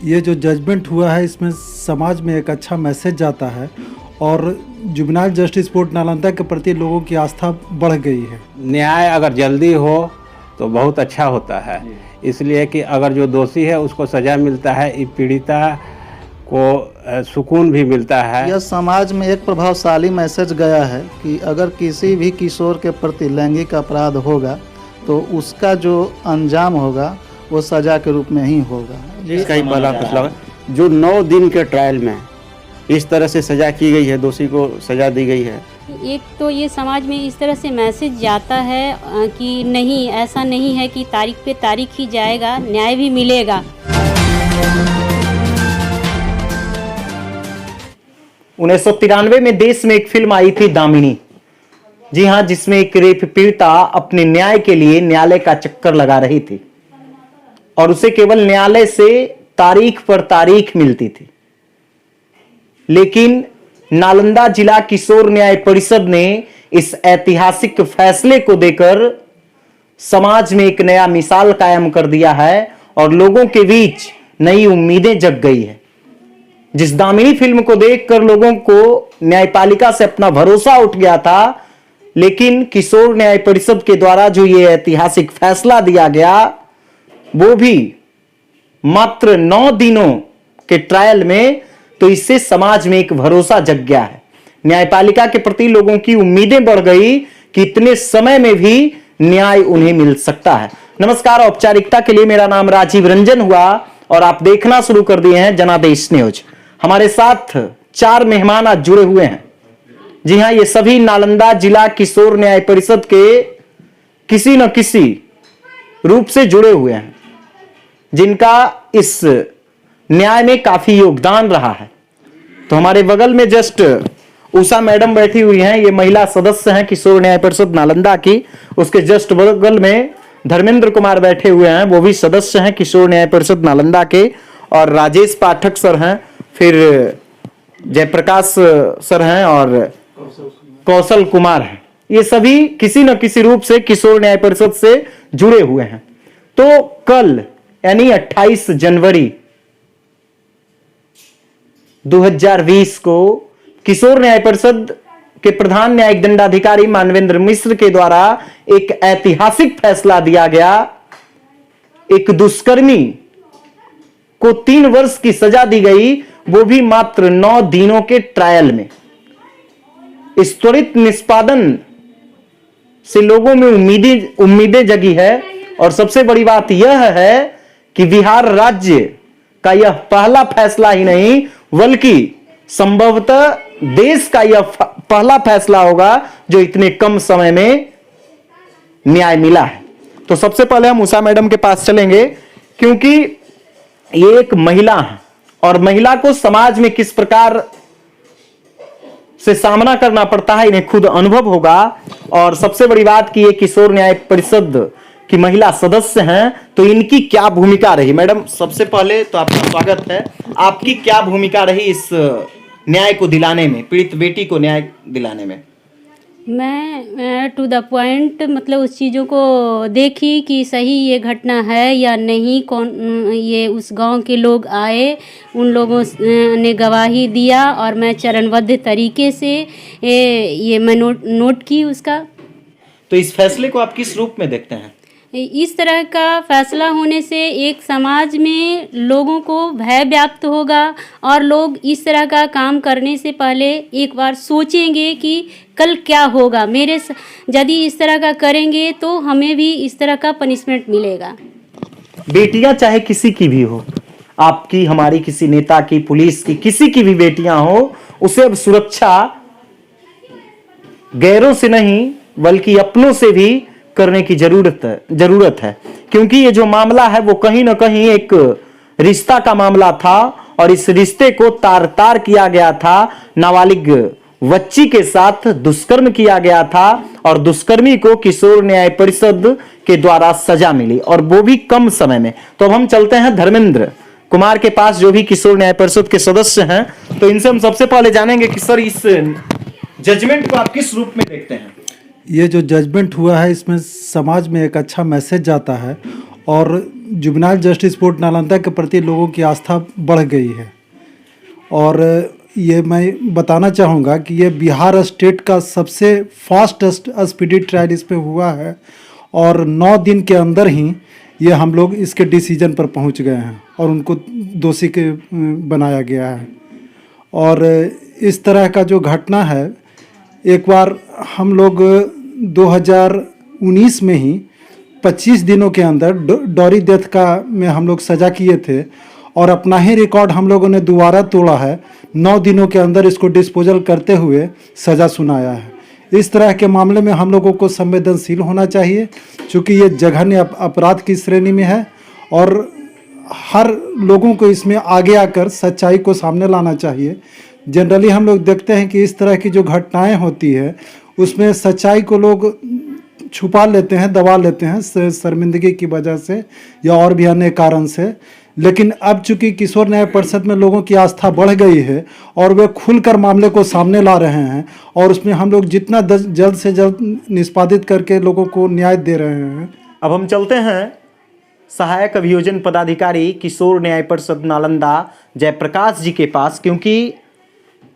ये जो जजमेंट हुआ है इसमें समाज में एक अच्छा मैसेज जाता है और जुवेनाइल जस्टिस बोर्ड नालंदा के प्रति लोगों की आस्था बढ़ गई है। न्याय अगर जल्दी हो तो बहुत अच्छा होता है, इसलिए कि अगर जो दोषी है उसको सज़ा मिलता है, पीड़िता को सुकून भी मिलता है। यह समाज में एक प्रभावशाली मैसेज गया है कि अगर किसी भी किशोर के प्रति लैंगिक अपराध होगा तो उसका जो अंजाम होगा वो सज़ा के रूप में ही होगा। इसका ही पहला फैसला है जो 9 दिन के ट्रायल में इस तरह से सज़ा की गई है, दोषी को सज़ा दी गई है। एक तो ये समाज में इस तरह से मैसेज जाता है कि नहीं, ऐसा नहीं है कि तारीख पे तारीख ही जाएगा, न्याय भी मिलेगा। 1993 में देश में एक फिल्म आई थी दामिनी, जी हाँ, जिसमें एक रेप पीड़िता अपने न्याय के लिए न्यायालय का चक्कर लगा रही थी और उसे केवल न्यायालय से तारीख पर तारीख मिलती थी। लेकिन नालंदा जिला किशोर न्याय परिषद ने इस ऐतिहासिक फैसले को देकर समाज में एक नया मिसाल कायम कर दिया है और लोगों के बीच नई उम्मीदें जग गई है। जिस दामिनी फिल्म को देखकर लोगों को न्यायपालिका से अपना भरोसा उठ गया था, लेकिन किशोर न्याय परिषद के द्वारा जो ये ऐतिहासिक फैसला दिया गया वो भी मात्र 9 दिनों के ट्रायल में, तो इससे समाज में एक भरोसा जग गया है। न्यायपालिका के प्रति लोगों की उम्मीदें बढ़ गई कि इतने समय में भी न्याय उन्हें मिल सकता है। नमस्कार, औपचारिकता के लिए मेरा नाम राजीव रंजन हुआ और आप देखना शुरू कर दिए हैं जनादेश न्यूज। हमारे साथ 4 मेहमान आज जुड़े हुए हैं। जी हां, ये सभी नालंदा जिला किशोर न्याय परिषद के किसी न किसी रूप से जुड़े हुए हैं, जिनका इस न्याय में काफी योगदान रहा है। तो हमारे बगल में जस्ट उषा मैडम बैठी हुई हैं, ये महिला सदस्य हैं किशोर न्याय परिषद नालंदा की। उसके जस्ट बगल में धर्मेंद्र कुमार बैठे हुए हैं, वो भी सदस्य हैं किशोर न्याय परिषद नालंदा के। और राजेश पाठक सर हैं, फिर जयप्रकाश सर हैं और कौशल कुमार हैं। ये सभी किसी न किसी रूप से किशोर न्याय परिषद से जुड़े हुए हैं। तो कल यानी 28 जनवरी 2020 को किशोर न्याय परिषद के प्रधान न्यायिक दंडाधिकारी मानवेंद्र मिश्र के द्वारा एक ऐतिहासिक फैसला दिया गया। एक दुष्कर्मी को 3 वर्ष की सजा दी गई, वो भी मात्र 9 दिनों के ट्रायल में। इस त्वरित निष्पादन से लोगों में उम्मीदें जगी है और सबसे बड़ी बात यह है कि बिहार राज्य का यह पहला फैसला ही नहीं बल्कि संभवतः देश का यह पहला फैसला होगा जो इतने कम समय में न्याय मिला है। तो सबसे पहले हम उषा मैडम के पास चलेंगे, क्योंकि ये एक महिला है और महिला को समाज में किस प्रकार से सामना करना पड़ता है इन्हें खुद अनुभव होगा। और सबसे बड़ी बात कि ये किशोर न्याय परिषद की महिला सदस्य हैं, तो इनकी क्या भूमिका रही। मैडम, सबसे पहले तो आपका स्वागत है। आपकी क्या भूमिका रही इस न्याय को दिलाने में, पीड़ित बेटी को न्याय दिलाने में? मैं टू द पॉइंट मतलब उस चीज़ों को देखी कि सही ये घटना है या नहीं। कौन ये उस गांव के लोग आए, उन लोगों ने गवाही दिया और मैं चरणबद्ध तरीके से ये मैं नोट की उसका। तो इस फैसले को आप किस रूप में देखते हैं? इस तरह का फैसला होने से एक समाज में लोगों को भय व्याप्त होगा और लोग इस तरह का काम करने से पहले एक बार सोचेंगे कि कल क्या होगा, यदि इस तरह का करेंगे तो हमें भी इस तरह का पनिशमेंट मिलेगा। बेटियां चाहे किसी की भी हो, आपकी, हमारी, किसी नेता की, पुलिस की, किसी की भी बेटियां हो, उसे अब सुरक्षा गैरों से नहीं बल्कि अपनों से भी करने की जरूरत है। क्योंकि ये जो मामला है वो कहीं ना कहीं एक रिश्ता का मामला था और इस रिश्ते को तार किया गया था। नाबालिग बच्ची के साथ दुष्कर्म किया गया था और दुष्कर्मी को किशोर न्याय परिषद के द्वारा सजा मिली और वो भी कम समय में। तो अब हम चलते हैं धर्मेंद्र कुमार के पास, जो भी किशोर न्याय परिषद के सदस्य हैं। तो इनसे हम सबसे पहले जानेंगे कि सर, इस जजमेंट को आप किस रूप में देखते हैं? ये जो जजमेंट हुआ है इसमें समाज में एक अच्छा मैसेज जाता है और जुवेनाइल जस्टिस बोर्ड नालंदा के प्रति लोगों की आस्था बढ़ गई है। और ये मैं बताना चाहूँगा कि ये बिहार स्टेट का सबसे फास्टेस्ट स्पीडी ट्रायल इस पे हुआ है और 9 दिन के अंदर ही ये हम लोग इसके डिसीजन पर पहुंच गए हैं और उनको दोषी के बनाया गया है। और इस तरह का जो घटना है, एक बार हम लोग 2019 में ही 25 दिनों के अंदर डॉरी डेथ का में हम लोग सज़ा किए थे और अपना ही रिकॉर्ड हम लोगों ने दोबारा तोड़ा है। 9 दिनों के अंदर इसको डिस्पोजल करते हुए सज़ा सुनाया है। इस तरह के मामले में हम लोगों को संवेदनशील होना चाहिए, क्योंकि ये जघन्य अपराध की श्रेणी में है और हर लोगों को इसमें आगे आकर सच्चाई को सामने लाना चाहिए। जनरली हम लोग देखते हैं कि इस तरह की जो घटनाएं होती है उसमें सच्चाई को लोग छुपा लेते हैं, दबा लेते हैं शर्मिंदगी की वजह से या और भी अन्य कारण से। लेकिन अब चूंकि किशोर न्याय परिषद में लोगों की आस्था बढ़ गई है और वे खुलकर मामले को सामने ला रहे हैं और उसमें हम लोग जितना जल्द से जल्द निष्पादित करके लोगों को न्याय दे रहे हैं। अब हम चलते हैं सहायक अभियोजन पदाधिकारी किशोर न्याय परिषद नालंदा जयप्रकाश जी के पास, क्योंकि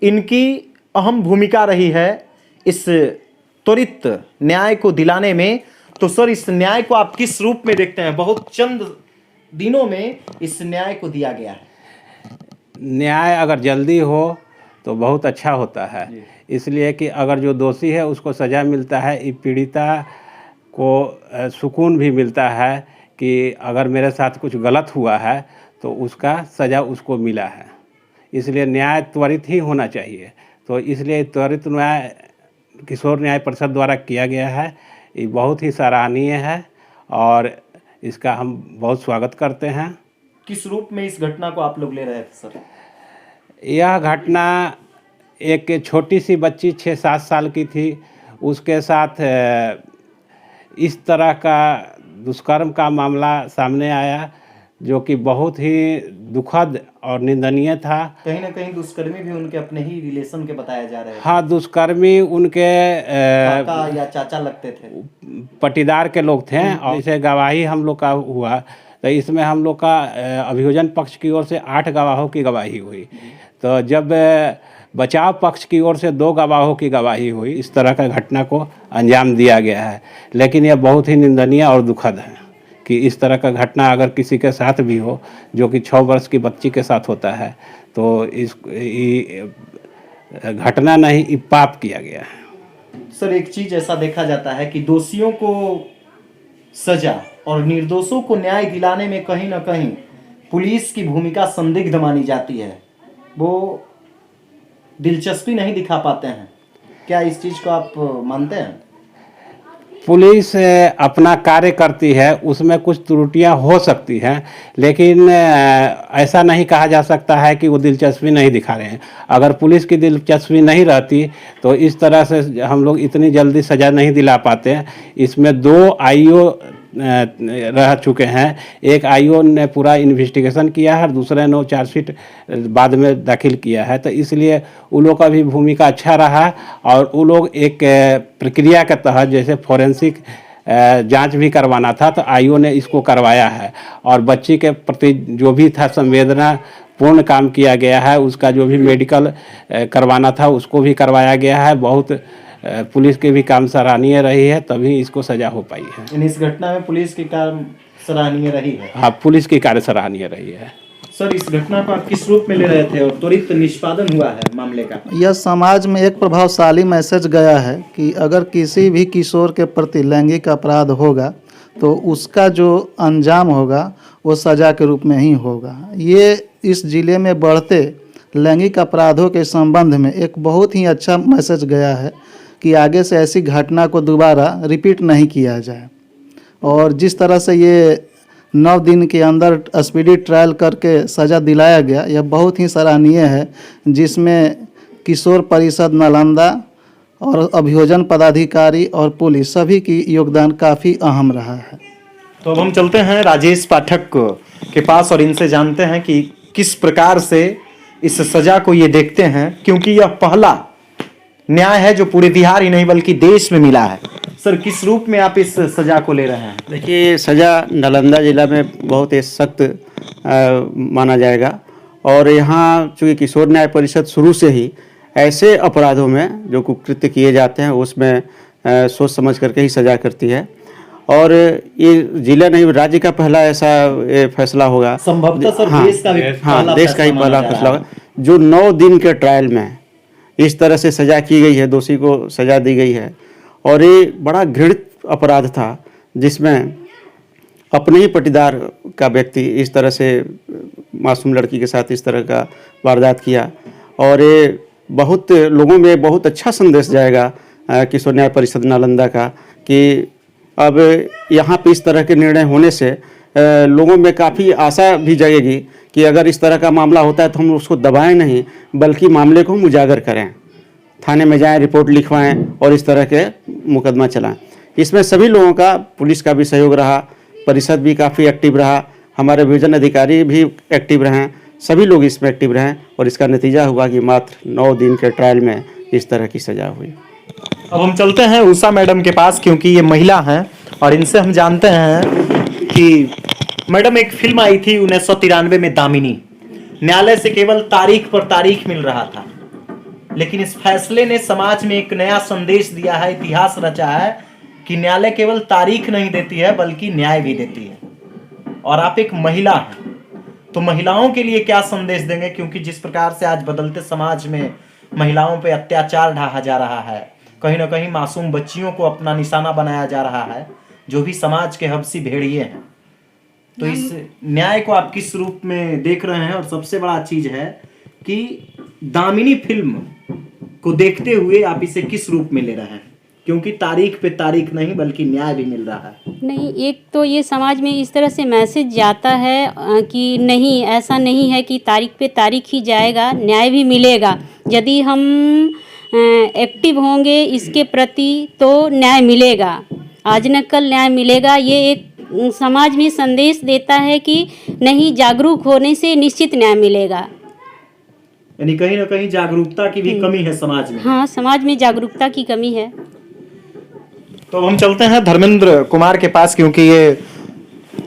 इनकी अहम भूमिका रही है इस त्वरित न्याय को दिलाने में। तो सर, इस न्याय को आप किस रूप में देखते हैं? बहुत चंद दिनों में इस न्याय को दिया गया है। न्याय अगर जल्दी हो तो बहुत अच्छा होता है, इसलिए कि अगर जो दोषी है उसको सज़ा मिलता है, पीड़िता को सुकून भी मिलता है कि अगर मेरे साथ कुछ गलत हुआ है तो उसका सज़ा उसको मिला है। इसलिए न्याय त्वरित ही होना चाहिए। तो इसलिए त्वरित न्याय किशोर न्याय परिषद द्वारा किया गया है, ये बहुत ही सराहनीय है और इसका हम बहुत स्वागत करते हैं। किस रूप में इस घटना को आप लोग ले रहे थे सर? यह घटना एक छोटी सी बच्ची 6-7 साल की थी, उसके साथ इस तरह का दुष्कर्म का मामला सामने आया जो कि बहुत ही दुखद और निंदनीय था। कहीं ना कहीं दुष्कर्मी भी उनके अपने ही रिलेशन के बताया जा रहे हैं। हाँ, दुष्कर्मी उनके काका या चाचा लगते थे, पटीदार के लोग थे। और जैसे गवाही हम लोग का हुआ तो इसमें हम लोग का अभियोजन पक्ष की ओर से 8 गवाहों की गवाही हुई। तो जब बचाव पक्ष की ओर से 2 गवाहों की गवाही हुई, इस तरह का घटना को अंजाम दिया गया है। लेकिन यह बहुत ही निंदनीय और दुखद है कि इस तरह का घटना अगर किसी के साथ भी हो, जो कि 6 वर्ष की बच्ची के साथ होता है, तो इस घटना नहीं, पाप किया गया है। सर, एक चीज ऐसा देखा जाता है कि दोषियों को सजा और निर्दोषों को न्याय दिलाने में कहीं ना कहीं पुलिस की भूमिका संदिग्ध मानी जाती है। वो दिलचस्पी नहीं दिखा पाते हैं। क्या इस चीज को आप मानते हैं? पुलिस अपना कार्य करती है, उसमें कुछ त्रुटियां हो सकती हैं, लेकिन ऐसा नहीं कहा जा सकता है कि वो दिलचस्पी नहीं दिखा रहे हैं। अगर पुलिस की दिलचस्पी नहीं रहती तो इस तरह से हम लोग इतनी जल्दी सज़ा नहीं दिला पाते हैं। इसमें 2 आईओ रह चुके हैं। एक आईओ ने पूरा इन्वेस्टिगेशन किया है और दूसरे ने चार्जशीट बाद में दाखिल किया है। तो इसलिए उन लोग का भी भूमिका अच्छा रहा और वो लोग एक प्रक्रिया के तहत, जैसे फॉरेंसिक जांच भी करवाना था तो आईओ ने इसको करवाया है और बच्ची के प्रति जो भी था संवेदना पूर्ण काम किया गया है। उसका जो भी मेडिकल करवाना था उसको भी करवाया गया है। बहुत पुलिस के भी काम सराहनीय रही है, तभी इसको सजा हो पाई है। इस घटना में पुलिस की काम सराहनीय रही है। हाँ, पुलिस की कार्य सराहनीय रही है। सर, इस घटना को आप किस रूप में ले रहे थे और त्वरित निष्पादन हुआ है मामले का? यह समाज में एक प्रभावशाली मैसेज गया है कि अगर किसी भी किशोर के प्रति लैंगिक अपराध होगा तो उसका जो अंजाम होगा वो सजा के रूप में ही होगा। ये इस जिले में बढ़ते लैंगिक अपराधों के संबंध में एक बहुत ही अच्छा मैसेज गया है कि आगे से ऐसी घटना को दोबारा रिपीट नहीं किया जाए। और जिस तरह से ये 9 दिन के अंदर स्पीडी ट्रायल करके सज़ा दिलाया गया, यह बहुत ही सराहनीय है, जिसमें किशोर परिषद नालंदा और अभियोजन पदाधिकारी और पुलिस सभी की योगदान काफ़ी अहम रहा है। तो अब हम चलते हैं राजेश पाठक के पास और इनसे जानते हैं कि किस प्रकार से इस सज़ा को ये देखते हैं, क्योंकि यह पहला न्याय है जो पूरे बिहार ही नहीं बल्कि देश में मिला है। सर किस रूप में आप इस सजा को ले रहे हैं? देखिए, सज़ा नालंदा जिला में बहुत ही सख्त माना जाएगा। और यहाँ चूँकि किशोर न्याय परिषद शुरू से ही ऐसे अपराधों में जो कुकृत्य किए जाते हैं उसमें सोच समझ करके ही सज़ा करती है। और ये जिला नहीं, राज्य का पहला ऐसा फैसला होगा, संभवतः सर हाँ, देश का भी हाँ, देश का ही माना पहला जा फैसला रहा है। होगा जो 9 दिन के ट्रायल में इस तरह से सज़ा की गई है, दोषी को सज़ा दी गई है। और ये बड़ा घृणित अपराध था जिसमें अपने ही पटीदार का व्यक्ति इस तरह से मासूम लड़की के साथ इस तरह का वारदात किया। और ये बहुत लोगों में बहुत अच्छा संदेश जाएगा किशोर न्याय परिषद नालंदा का कि अब यहाँ पे इस तरह के निर्णय होने से लोगों में काफ़ी आशा भी जगेगी कि अगर इस तरह का मामला होता है तो हम उसको दबाएं नहीं, बल्कि मामले को हम उजागर करें, थाने में जाएं, रिपोर्ट लिखवाएं और इस तरह के मुकदमा चलाएं। इसमें सभी लोगों का, पुलिस का भी सहयोग रहा, परिषद भी काफ़ी एक्टिव रहा, हमारे विजन अधिकारी भी एक्टिव रहे, सभी लोग इसमें एक्टिव रहें और इसका नतीजा हुआ कि मात्र 9 दिन के ट्रायल में इस तरह की सज़ा हुई। अब हम चलते हैं उषा मैडम के पास, क्योंकि ये महिला हैं और इनसे हम जानते हैं कि मैडम एक फिल्म आई थी 1993 में दामिनी, न्यायालय से केवल तारीख पर तारीख मिल रहा था, लेकिन इस फैसले ने समाज में एक नया संदेश दिया है, इतिहास रचा है कि न्यायालय केवल तारीख नहीं देती है बल्कि न्याय भी देती है। और आप एक महिला हैं तो महिलाओं के लिए क्या संदेश देंगे, क्योंकि जिस प्रकार से आज बदलते समाज में महिलाओं पे अत्याचार ढाहा जा रहा है, कहीं ना कहीं मासूम बच्चियों को अपना निशाना बनाया जा रहा है, जो भी समाज के हबसी भेड़िए हैं, तो इस न्याय को आप किस रूप में देख रहे हैं? और सबसे बड़ा चीज है कि दामिनी फिल्म को देखते हुए आप इसे किस रूप में ले रहे हैं, क्योंकि तारीख पे तारीख नहीं बल्कि न्याय भी मिल रहा है। नहीं, एक तो ये समाज में इस तरह से मैसेज जाता है कि नहीं, ऐसा नहीं है कि तारीख पे तारीख ही जाएगा, न्याय भी मिलेगा। यदि हम एक्टिव होंगे इसके प्रति तो न्याय मिलेगा, आज न कल न्याय मिलेगा। ये एक समाज में संदेश देता है कि नहीं, जागरूक होने से निश्चित न्याय मिलेगा। यानी कहीं ना कहीं जागरूकता की भी कमी है समाज में। हाँ, समाज में जागरूकता की कमी है। तो हम चलते हैं धर्मेंद्र कुमार के पास, क्योंकि ये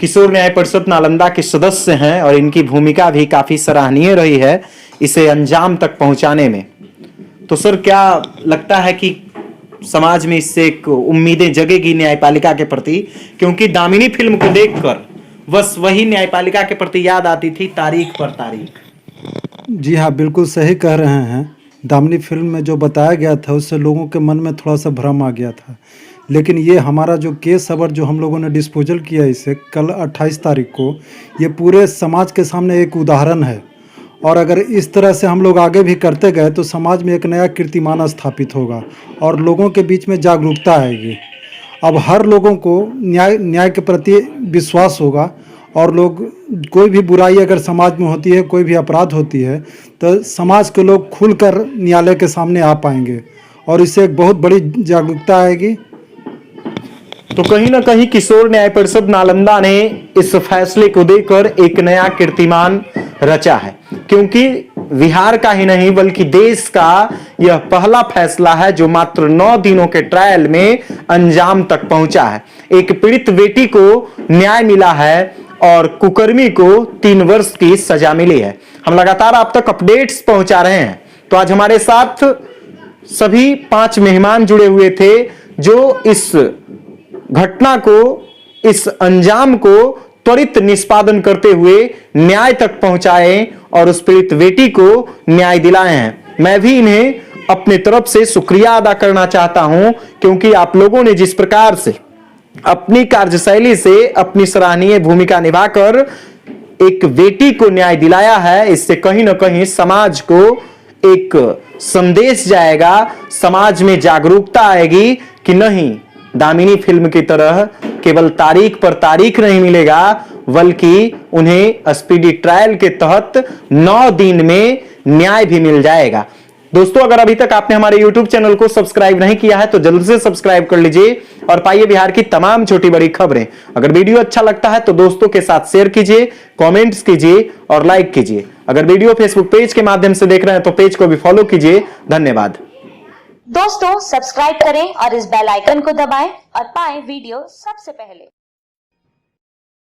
किशोर न्याय परिषद नालंदा के सदस्य हैं और इनकी भूमिका भी काफी सराहनीय रही है इसे अंजाम तक पहुंचाने में। तो सर क्या लगता है कि समाज में इससे एक उम्मीदें जगेगी न्यायपालिका के प्रति, क्योंकि दामिनी फिल्म को देखकर बस वही न्यायपालिका के प्रति याद आती थी, तारीख पर तारीख। जी हाँ, बिल्कुल सही कह रहे हैं। दामिनी फिल्म में जो बताया गया था उससे लोगों के मन में थोड़ा सा भ्रम आ गया था, लेकिन ये हमारा जो केस अवर जो हम लोगों ने डिस्पोजल किया इसे कल 28 तारीख को, ये पूरे समाज के सामने एक उदाहरण है। और अगर इस तरह से हम लोग आगे भी करते गए तो समाज में एक नया कीर्तिमान स्थापित होगा और लोगों के बीच में जागरूकता आएगी। अब हर लोगों को न्याय के प्रति विश्वास होगा और लोग, कोई भी बुराई अगर समाज में होती है, कोई भी अपराध होती है, तो समाज के लोग खुलकर न्यायालय के सामने आ पाएंगे और इससे एक बहुत बड़ी जागरूकता आएगी। तो कहीं ना कहीं किशोर न्याय परिषद नालंदा ने इस फैसले को देकर एक नया कीर्तिमान रचा है, क्योंकि बिहार का ही नहीं बल्कि देश का यह पहला फैसला है जो मात्र 9 दिनों के ट्रायल में अंजाम तक पहुंचा है। एक पीड़ित बेटी को न्याय मिला है और कुकर्मी को 3 वर्ष की सजा मिली है। हम लगातार आप तक अपडेट्स पहुंचा रहे हैं। तो आज हमारे साथ सभी 5 मेहमान जुड़े हुए थे जो इस घटना को, इस अंजाम को त्वरित निष्पादन करते हुए न्याय तक पहुंचाए और उस पीड़ित बेटी को न्याय दिलाए हैं। मैं भी इन्हें अपनी तरफ से शुक्रिया अदा करना चाहता हूं, क्योंकि आप लोगों ने जिस प्रकार से अपनी कार्यशैली से अपनी सराहनीय भूमिका निभाकर एक बेटी को न्याय दिलाया है, इससे कहीं ना कहीं समाज को एक संदेश जाएगा, समाज में जागरूकता आएगी कि नहीं, दामिनी फिल्म की तरह केवल तारीख पर तारीख नहीं मिलेगा, बल्कि उन्हें स्पीडी ट्रायल के तहत 9 दिन में न्याय भी मिल जाएगा। दोस्तों, अगर अभी तक आपने हमारे YouTube चैनल को सब्सक्राइब नहीं किया है तो जल्द से सब्सक्राइब कर लीजिए और पाइए बिहार की तमाम छोटी बड़ी खबरें। अगर वीडियो अच्छा लगता है तो दोस्तों के साथ शेयर कीजिए, कमेंट्स कीजिए और लाइक कीजिए। अगर वीडियो फेसबुक पेज के माध्यम से देख रहे हैं तो पेज को भी फॉलो कीजिए। धन्यवाद। दोस्तों सब्सक्राइब करें और इस बेल आइकन को दबाएं और पाएं वीडियो सबसे पहले।